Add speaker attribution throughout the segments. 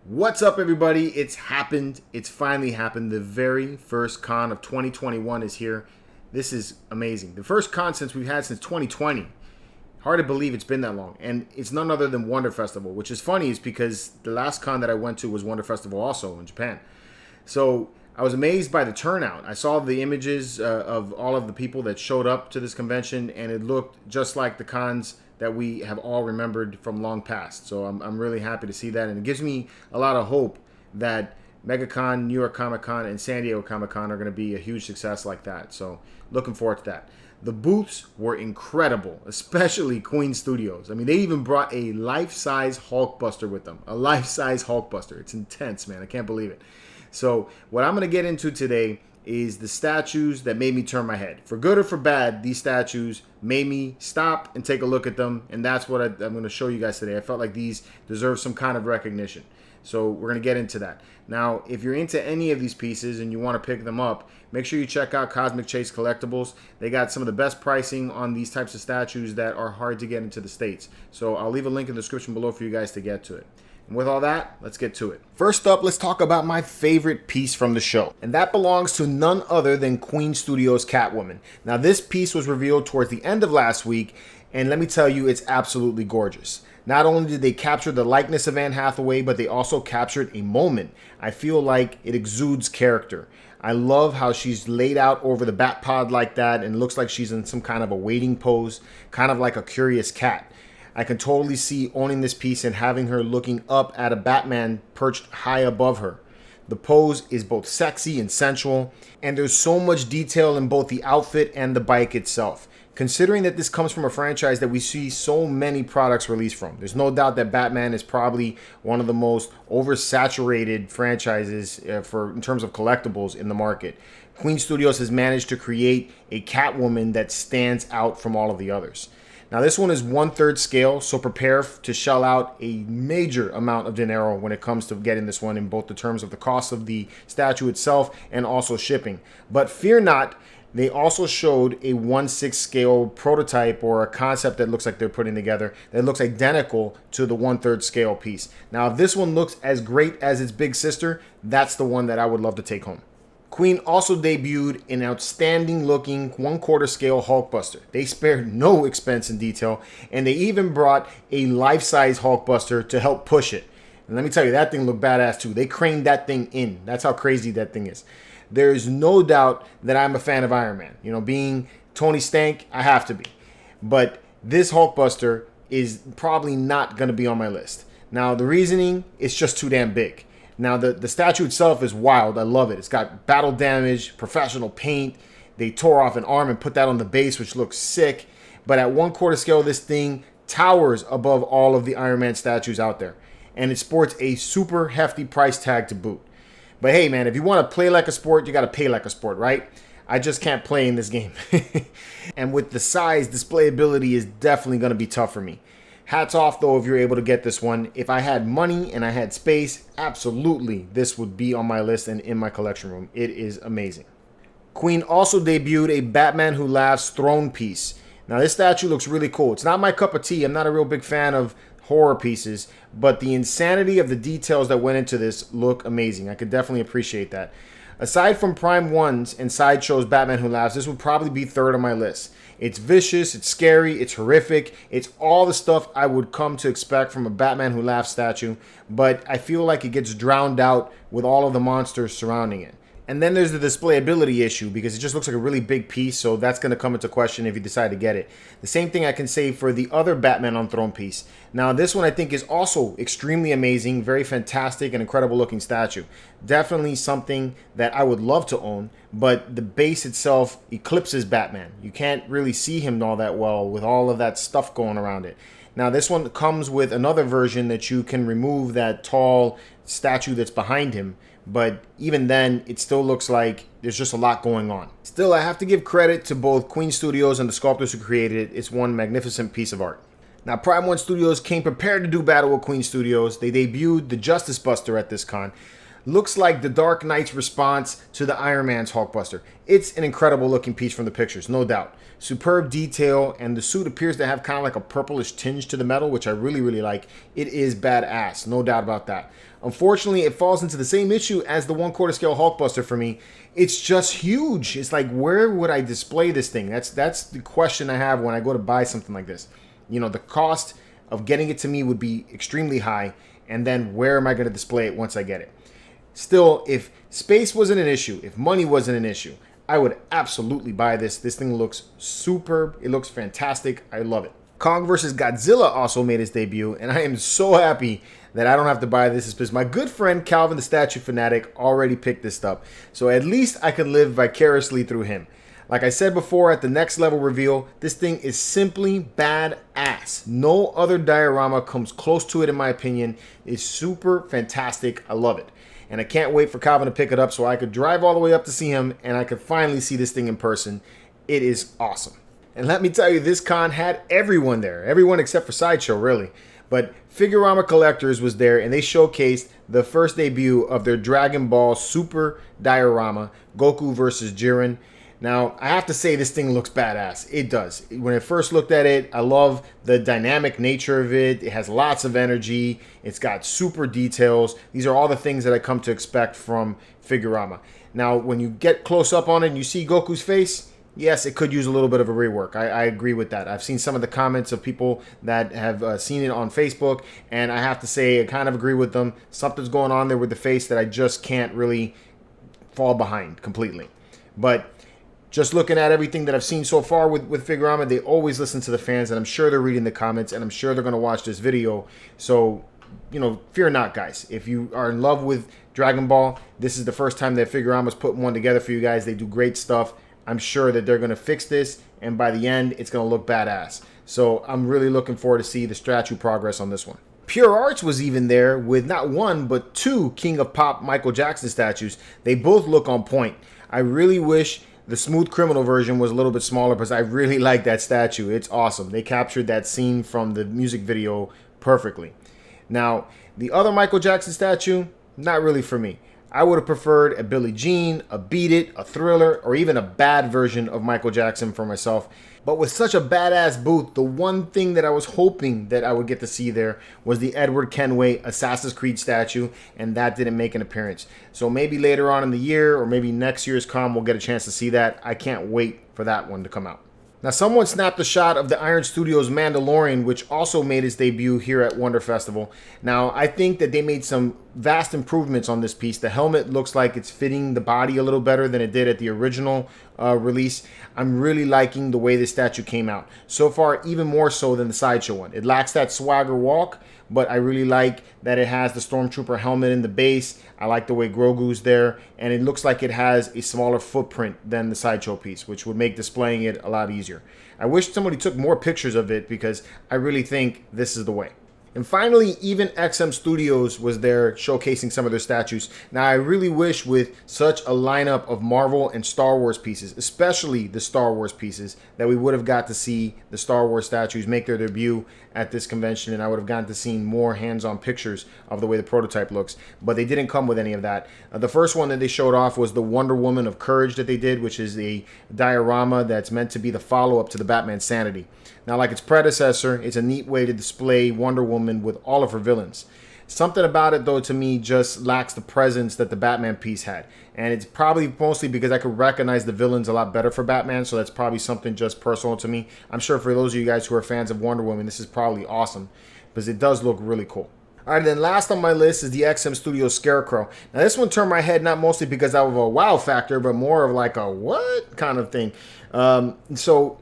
Speaker 1: What's up, everybody? It's happened. It's finally happened. The very first con of 2021 is here. This is amazing. The first con we've had since 2020. Hard to believe it's been that long. And it's none other than Wonder Festival, which is funny is because the last con that I went to was Wonder Festival also in Japan. So I was amazed by the turnout. I saw the images of all of the people that showed up to this convention, and it looked just like the cons that we have all remembered from long past. So I'm really happy to see that, and it gives me a lot of hope that MegaCon, New York Comic Con, and San Diego Comic Con are going to be a huge success like that. So looking forward to that. The booths were incredible, especially Queen Studios. I mean, they even brought a life-size Hulkbuster with them. A life-size Hulkbuster. It's intense, man. I can't believe it. So what I'm going to get into today is the statues that made me turn my head. For good or for bad, these statues made me stop and take a look at them, and that's what I'm going to show you guys today. I felt like these deserve some kind of recognition. So we're going to get into that. Now, if you're into any of these pieces and you want to pick them up, make sure you check out Cosmic Chase Collectibles. They got some of the best pricing on these types of statues that are hard to get into the States. So I'll leave a link in the description below for you guys to get to it. And with all that, let's get to it. First up, let's talk about my favorite piece from the show. And that belongs to none other than Queen Studios' Catwoman. Now, this piece was revealed towards the end of last week, and let me tell you, it's absolutely gorgeous. Not only did they capture the likeness of Anne Hathaway, but they also captured a moment. I feel like it exudes character. I love how she's laid out over the bat pod like that and looks like she's in some kind of a waiting pose, kind of like a curious cat. I can totally see owning this piece and having her looking up at a Batman perched high above her. The pose is both sexy and sensual, and there's so much detail in both the outfit and the bike itself. Considering that this comes from a franchise that we see so many products released from, there's no doubt that Batman is probably one of the most oversaturated franchises in terms of collectibles in the market. Queen Studios has managed to create a Catwoman that stands out from all of the others. Now, this one is 1/3 scale, so prepare to shell out a major amount of dinero when it comes to getting this one in both the terms of the cost of the statue itself and also shipping. But fear not, they also showed a 1/6 scale prototype or a concept that looks like they're putting together that looks identical to the 1/3 scale piece. Now, if this one looks as great as its big sister, that's the one that I would love to take home. Queen also debuted an outstanding looking 1/4 scale Hulkbuster. They spared no expense and detail, and they even brought a life-size Hulkbuster to help push it. And let me tell you, that thing looked badass too. They craned that thing in. That's how crazy that thing is. There is no doubt that I'm a fan of Iron Man. You know, being Tony Stank, I have to be. But this Hulkbuster is probably not going to be on my list. Now, the reasoning, it's just too damn big. Now, the statue itself is wild. I love it. It's got battle damage, professional paint. They tore off an arm and put that on the base, which looks sick. But at 1/4 scale, this thing towers above all of the Iron Man statues out there. And it sports a super hefty price tag to boot. But hey, man, if you want to play like a sport, you got to pay like a sport, right? I just can't play in this game. And with the size, displayability is definitely going to be tough for me. Hats off, though, if you're able to get this one. If I had money and I had space, absolutely, this would be on my list and in my collection room. It is amazing. Queen also debuted a Batman Who Laughs throne piece. Now, this statue looks really cool. It's not my cup of tea. I'm not a real big fan of horror pieces, but the insanity of the details that went into this look amazing. I could definitely appreciate that. Aside from Prime 1's and Sideshow's Batman Who Laughs, this would probably be third on my list. It's vicious, it's scary, it's horrific, it's all the stuff I would come to expect from a Batman Who Laughs statue, but I feel like it gets drowned out with all of the monsters surrounding it. And then there's the displayability issue because it just looks like a really big piece, so that's going to come into question if you decide to get it. The same thing I can say for the other Batman on Throne piece. Now, this one I think is also extremely amazing, very fantastic and incredible looking statue. Definitely something that I would love to own, but the base itself eclipses Batman. You can't really see him all that well with all of that stuff going around it. Now, this one comes with another version that you can remove that tall statue that's behind him. But even then, it still looks like there's just a lot going on. Still, I have to give credit to both Queen Studios and the sculptors who created it. It's one magnificent piece of art. Now, Prime 1 Studios came prepared to do battle with Queen Studios. They debuted the Justice Buster at this con. looks like the Dark Knight's response to the Iron Man's Hulkbuster. It's an incredible looking piece from the pictures, no doubt. Superb detail, and the suit appears to have kind of like a purplish tinge to the metal, which I really, really like. It is badass, no doubt about that. Unfortunately, it falls into the same issue as the 1/4 scale Hulkbuster for me. It's just huge. It's like, where would I display this thing? That's the question I have when I go to buy something like this. You know, the cost of getting it to me would be extremely high, and then where am I going to display it once I get it? Still, if space wasn't an issue, if money wasn't an issue, I would absolutely buy this. This thing looks superb. It looks fantastic. I love it. Kong vs. Godzilla also made its debut, and I am so happy that I don't have to buy this because my good friend Calvin the Statue Fanatic already picked this up. So at least I can live vicariously through him. Like I said before, at the next level reveal, this thing is simply badass. No other diorama comes close to it in my opinion. It's super fantastic. I love it. And I can't wait for Calvin to pick it up so I could drive all the way up to see him and I could finally see this thing in person. It is awesome. And let me tell you, this con had everyone there. Everyone except for Sideshow, really. But Figurama Collectors was there, and they showcased the first debut of their Dragon Ball Super diorama, Goku versus Jiren. Now, I have to say this thing looks badass. It does. When I first looked at it, I love the dynamic nature of it. It has lots of energy. It's got super details. These are all the things that I come to expect from Figurama. Now, when you get close up on it and you see Goku's face, yes, it could use a little bit of a rework. I agree with that. I've seen some of the comments of people that have seen it on Facebook, and I have to say I kind of agree with them. Something's going on there with the face that I just can't really fall behind completely. But just looking at everything that I've seen so far with Figurama, they always listen to the fans, and I'm sure they're reading the comments, and I'm sure they're going to watch this video. So, you know, fear not, guys. If you are in love with Dragon Ball, this is the first time that Figurama's putting one together for you guys. They do great stuff. I'm sure that they're going to fix this, and by the end, it's going to look badass. So I'm really looking forward to see the statue progress on this one. Pure Arts was even there with not one, but two King of Pop Michael Jackson statues. They both look on point. I really wish the Smooth Criminal version was a little bit smaller because I really like that statue. It's awesome. They captured that scene from the music video perfectly. Now, the other Michael Jackson statue, not really for me. I would have preferred a Billie Jean, a Beat It, a Thriller, or even a bad version of Michael Jackson for myself. But with such a badass booth, the one thing that I was hoping that I would get to see there was the Edward Kenway Assassin's Creed statue, and that didn't make an appearance. So maybe later on in the year, or maybe next year's con, we'll get a chance to see that. I can't wait for that one to come out. Now, someone snapped a shot of the Iron Studios Mandalorian, which also made its debut here at Wonder Festival. Now, I think that they made some vast improvements on this piece. The helmet looks like it's fitting the body a little better than it did at the original release. I'm really liking the way this statue came out. So far, even more so than the Sideshow one. It lacks that swagger walk, but I really like that it has the Stormtrooper helmet in the base. I like the way Grogu's there, and it looks like it has a smaller footprint than the Sideshow piece, which would make displaying it a lot easier. I wish somebody took more pictures of it because I really think this is the way. And finally, even XM Studios was there showcasing some of their statues. Now, I really wish with such a lineup of Marvel and Star Wars pieces, especially the Star Wars pieces, that we would have got to see the Star Wars statues make their debut at this convention, and I would have gotten to see more hands-on pictures of the way the prototype looks. But they didn't come with any of that. The first one that they showed off was the Wonder Woman of Courage that they did, which is a diorama that's meant to be the follow-up to the Batman Sanity. Now, like its predecessor, it's a neat way to display Wonder Woman with all of her villains. Something about it, though, to me just lacks the presence that the Batman piece had. And it's probably mostly because I could recognize the villains a lot better for Batman, so that's probably something just personal to me. I'm sure for those of you guys who are fans of Wonder Woman, this is probably awesome, because it does look really cool. All right, then last on my list is the XM Studios Scarecrow. Now, this one turned my head not mostly because of a wow factor, but more of like a what kind of thing. So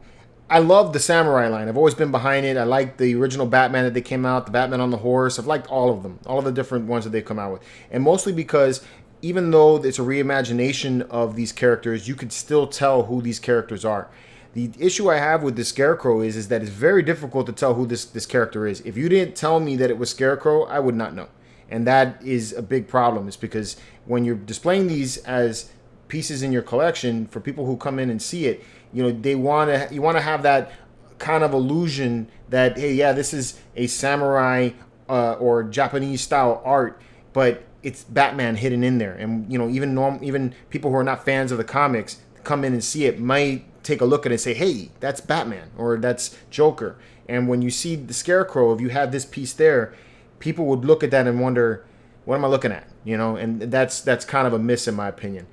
Speaker 1: I love the Samurai line. I've always been behind it. I like the original Batman that they came out, the Batman on the horse. I've liked all of them, all of the different ones that they've come out with. And mostly because even though it's a reimagination of these characters, you can still tell who these characters are. The issue I have with the Scarecrow is that it's very difficult to tell who this character is. If you didn't tell me that it was Scarecrow, I would not know. And that is a big problem. It's because when you're displaying these as pieces in your collection for people who come in and see it, you know, you want to have that kind of illusion that, hey, yeah, this is a samurai or Japanese style art, but it's Batman hidden in there. And, you know, even people who are not fans of the comics come in and see it might take a look at it and say, hey, that's Batman or that's Joker. And when you see the Scarecrow, if you have this piece there, people would look at that and wonder, what am I looking at? You know, and that's kind of a miss in my opinion.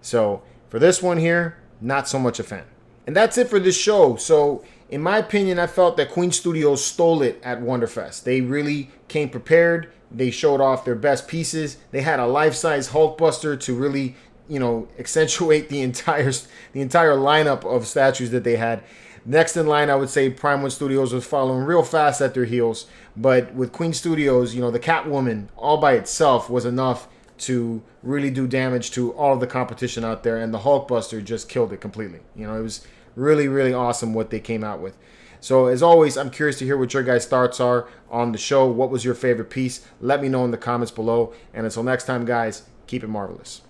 Speaker 1: So for this one here, not so much a fan. And that's it for this show. So in my opinion, I felt that Queen Studios stole it at Wonderfest. They really came prepared. They showed off their best pieces. They had a life-size Hulkbuster to really, you know, accentuate the entire lineup of statues that they had. Next in line, I would say Prime One Studios was following real fast at their heels. But with Queen Studios, you know, the Catwoman all by itself was enough to really do damage to all of the competition out there. And the Hulkbuster just killed it completely. You know, it was really, really awesome what they came out with. So as always, I'm curious to hear what your guys' thoughts are on the show. What was your favorite piece? Let me know in the comments below. And until next time, guys, keep it marvelous.